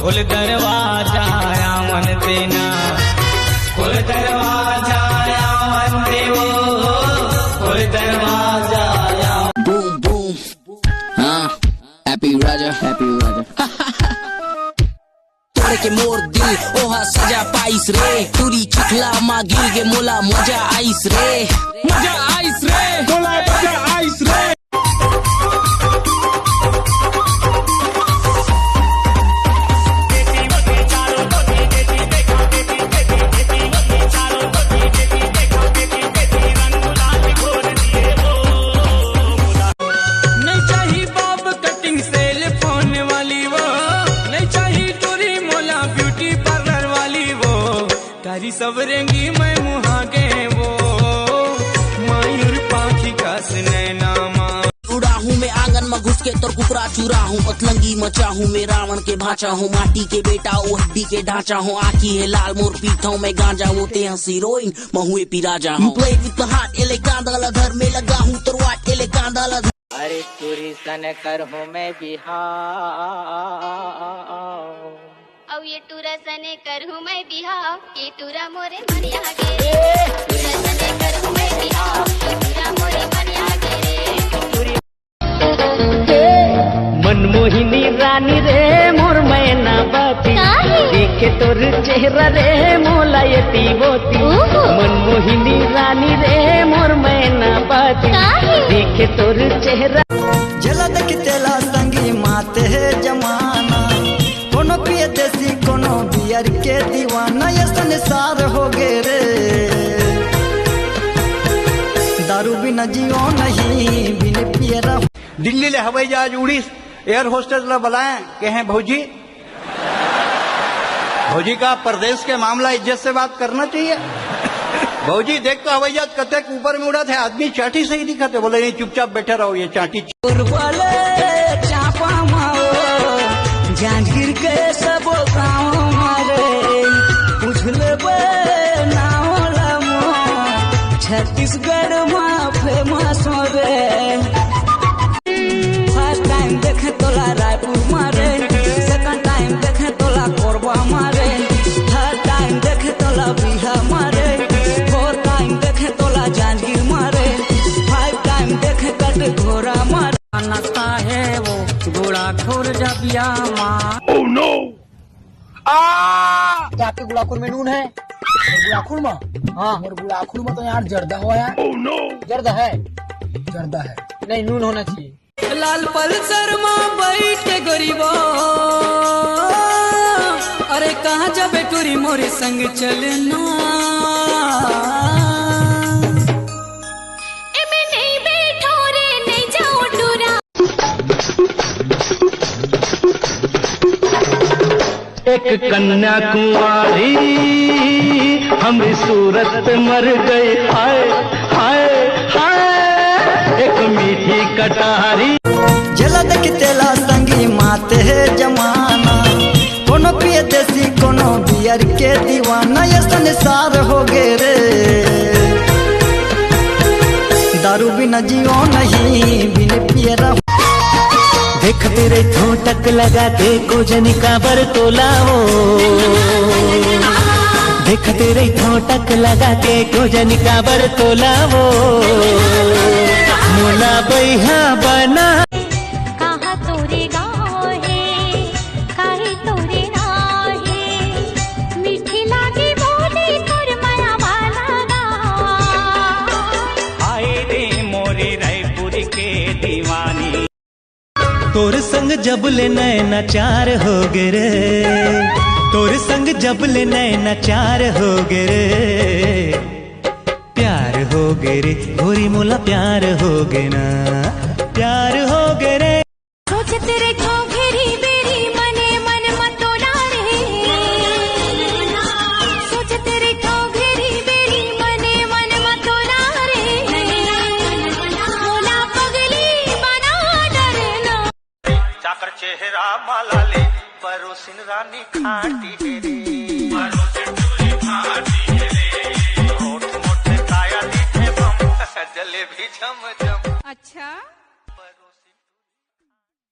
खुल दरवाजा आमन देना, खुल दरवाजा आमन देवो, खुल दरवाजा। बूम बूम हाँ हैप्पी राजा तोड़ के मोर दिल ओहा सजा पाइस रे, तुरी चिखला मागी के मोला मजा आइस रे, मजा आइस रे, मोला मजा आइस रे। सबरेंगी मैं मुहा के वो मायूर पाखी का नैनामा। उड़ा हूँ मैं आंगन में घुस के तो कुकरा चूरा हूँ, पतलंगी मचा हूँ मैं रावण के भाचा हूँ, माटी के बेटा वो हड्डी के ढांचा हूँ, आखी है लाल मोर पीता हूँ मैं गांजा होते हैं हीरोइन महुए पी राजा हूँ। प्ले विद द हार्ट एले कांदा लधर में लगा हूँ तरवाट एले कांदा लधर। अरे तुरी सन कर हूँ मैं बिहार, ये टूरा सने कर हूँ मैं बिहाव, ये टूरा मोरे मनिया गे, टूरा सने कर हूँ मैं बिहाव, ये टूरा मोरे मनिया गे। मनमोहिनी रानी रे मोर मैना बाती, देखे तोर चेहरा रे मोला येती बोती, मनमोहिनी रानी रे मोर मैना बाती, देखे तोर चेहरा। जला देख तेला संगी माते है जमाना, कोनो पिए देसी कोनो बियर के दीवाना, ये संसार हो गे रे, दारू बिना जियो नहीं बिन पिए रहो। दिल्ली ले हवाई जहाज उड़ी, एयर होस्टेस ला बुलाएं के हैं भौजी, भौजी का परदेश के मामला इज्जत से बात करना चाहिए। भौजी देख तो हवाई जहाज कते ऊपर में उड़ा थे, आदमी चाटी से ही दिखाते, बोले नहीं चुपचाप बैठे रहो ये चाटी। जांजगीर के सब गाँव मारे उछले नाम छत्तीसगढ़ में फेमस रे, फर्स्ट टाइम देखे तोला रायपुर मारे, सेकंड टाइम देखे तोला कोरबा मारे, थर्ड टाइम देखे तोला बिहार मारे, फोर्थ टाइम देखे तोला जांजगीर मारे, फाइव टाइम देखे कट घोड़ा मारे। नाश्ता है वो घोड़ा खोर जबिया माँ। ओह नो आपके गुलाखुर में नून है? गुलाखुर में? हाँ और गुलाखुर में तो यार जर्दा हुआ यार। ओह नो जर्दा है, जर्दा है नहीं नून होना चाहिए। लाल पल्सर में बैठ के गरीबा, अरे कहाँ जाबे टूरी मोरे संग चलना, एक कन्या कुंवारी हमें सूरत मर गए, हाय हाय हाय, एक मीठी कटारी। जला देख तेला संगी माते है जमाना, कोनो पिए देसी कोनो बियर के दीवाना, ये संसार हो गे रे, दारू बिना जियो नहीं बिन पिए रहो। देख तेरे ठोटक लगा के गोजनी का बरतोला हो, देख तेरे ठोटक लगा के गोजनी का बरतोला हो, मोला बैहा बना। कहाँ तोरे गाँव है, काहे तोरे राहे, मीठी लागे बोले तोर माया वाला गाँव। आए रे मोरे रायपुर के दीवानी, तोर संग जब ले नैना चार हो गे रे, तोर संग जब ले नैना चार हो गे रे, प्यार हो गे रे गोरी मोला प्यार हो गे ना, प्यार हो गे रे। सोच तेरे घेरी बेरी मने मन मतोला रे, सोच तेरे घेरी बेरी मने मन मतोला रे, मोला पगली बना डरना। चाकर चेहरा माला ले परोसिन रानी खाटी रे, होठ मोटे काया दिखे बम, जलेबी झम झम। अच्छा